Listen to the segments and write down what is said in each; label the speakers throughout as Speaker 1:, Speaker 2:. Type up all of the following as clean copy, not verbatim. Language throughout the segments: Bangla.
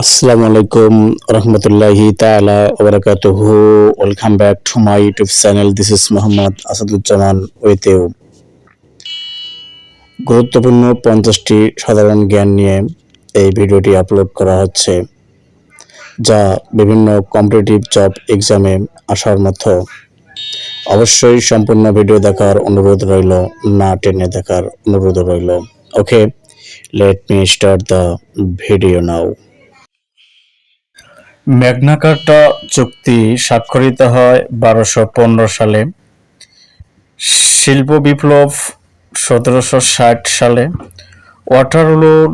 Speaker 1: Assalamu alaikum rahmatullahi ta'ala wa barakatuhu. Welcome back to my YouTube channel. This is Muhammad Asaduzzaman with you. গুরুত্বপূর্ণ 50টি সাধারণ জ্ঞান নিয়ে এই ভিডিওটি আপলোড করা হচ্ছে, যা বিভিন্ন কম্পিটিটিভ জব এক্সামে আসার মতো। অবশ্যই সম্পূর্ণ ভিডিও দেখার অনুরোধ রইল, না টেনে দেখার অনুরোধ রইল। Okay, let me start the video now. Magna Carta চুক্তি স্বাক্ষরিত হয় 1215 সালে। শিল্প বিপ্লব 1760 সালে। ওয়াটারলুর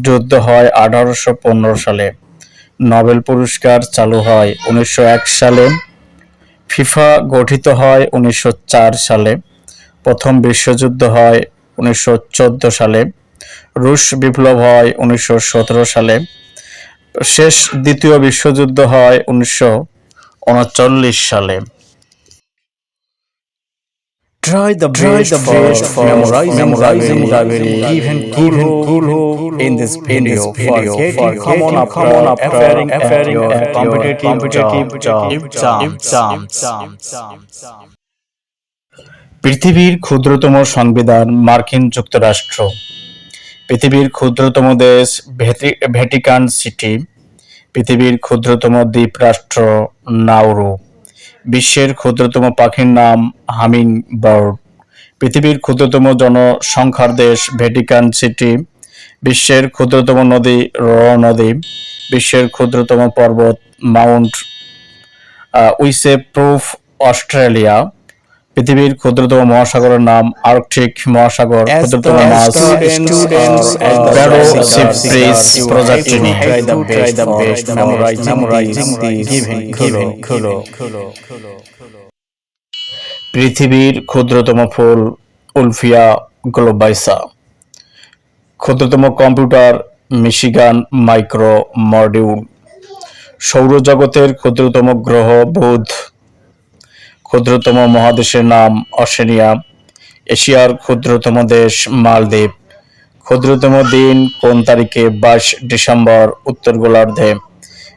Speaker 1: যুদ্ধ হয় 1815 সালে। নোবেল পুরস্কার চালু হয় 1901 সালে। ফিফা গঠিত হয় 1904 সালে। প্রথম বিশ্বযুদ্ধ হয় 1914 সালে। রুশ বিপ্লব হয় 1917 সালে। শেষ দ্বিতীয় বিশ্বযুদ্ধ হয় 1939 সালে। Try the best for memorizing the very given cool in this video for getting common after appearing at competitive exams. পৃথিবীর ক্ষুদ্রতম সংবিধান মার্কিন যুক্তরাষ্ট্র। পৃথিবীর ক্ষুদ্রতম দেশ ভ্যাটিকান সিটি। পৃথিবীর ক্ষুদ্রতম দ্বীপ রাষ্ট্র নাউরু। বিশ্বের ক্ষুদ্রতম পাখির নাম হামিং বার্ড। পৃথিবীর ক্ষুদ্রতম জনসংখ্যার দেশ ভ্যাটিকান সিটি। বিশ্বের ক্ষুদ্রতম নদী নদী। বিশ্বের ক্ষুদ্রতম পর্বত মাউন্ট উইসেপ্রুফ অস্ট্রেলিয়া। পৃথিবীর ক্ষুদ্রতম মহাসাগরের নাম আর্কটিক মহাসাগর। ক্ষুদ্রতম মাছ ব্যারোসিপ্রিস প্রজাতিনি। পৃথিবীর ক্ষুদ্রতম ফুল উলফিয়া গ্লোবাইসা। ক্ষুদ্রতম কম্পিউটার মিশিগান মাইক্রো মডিউল। সৌরজগতের ক্ষুদ্রতম গ্রহ বুধ। ক্ষুদ্রতম মহাদেশের নাম অশেনিয়া। এশিয়ার ক্ষুদ্রতম দেশ মালদ্বীপ। ক্ষুদ্রতম দিন কোন তারিখে? 22 ডিসেম্বর উত্তর গোলার্ধে।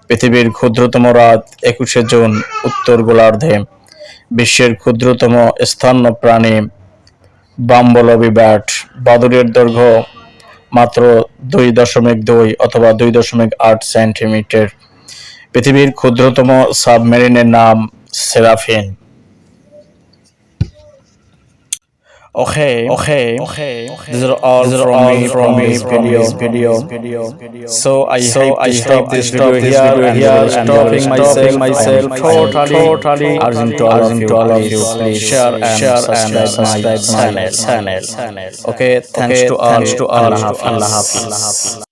Speaker 1: পৃথিবীর ক্ষুদ্রতম রাত 21 জুন উত্তর গোলার্ধে। বিশ্বের ক্ষুদ্রতম স্তন্য প্রাণী বাম্বলবি ব্যাট। বাদুড়ের দৈর্ঘ্য মাত্র 2.2 অথবা 2.8 সেন্টিমিটার। পৃথিবীর ক্ষুদ্রতম সাবমেরিনের নাম সেরাফিন। Okay. These are all from me video. So I hope to stop this video here and stopping myself totally urging to all of you please share and subscribe my channel. Okay, thanks to all. Allah Hafiz.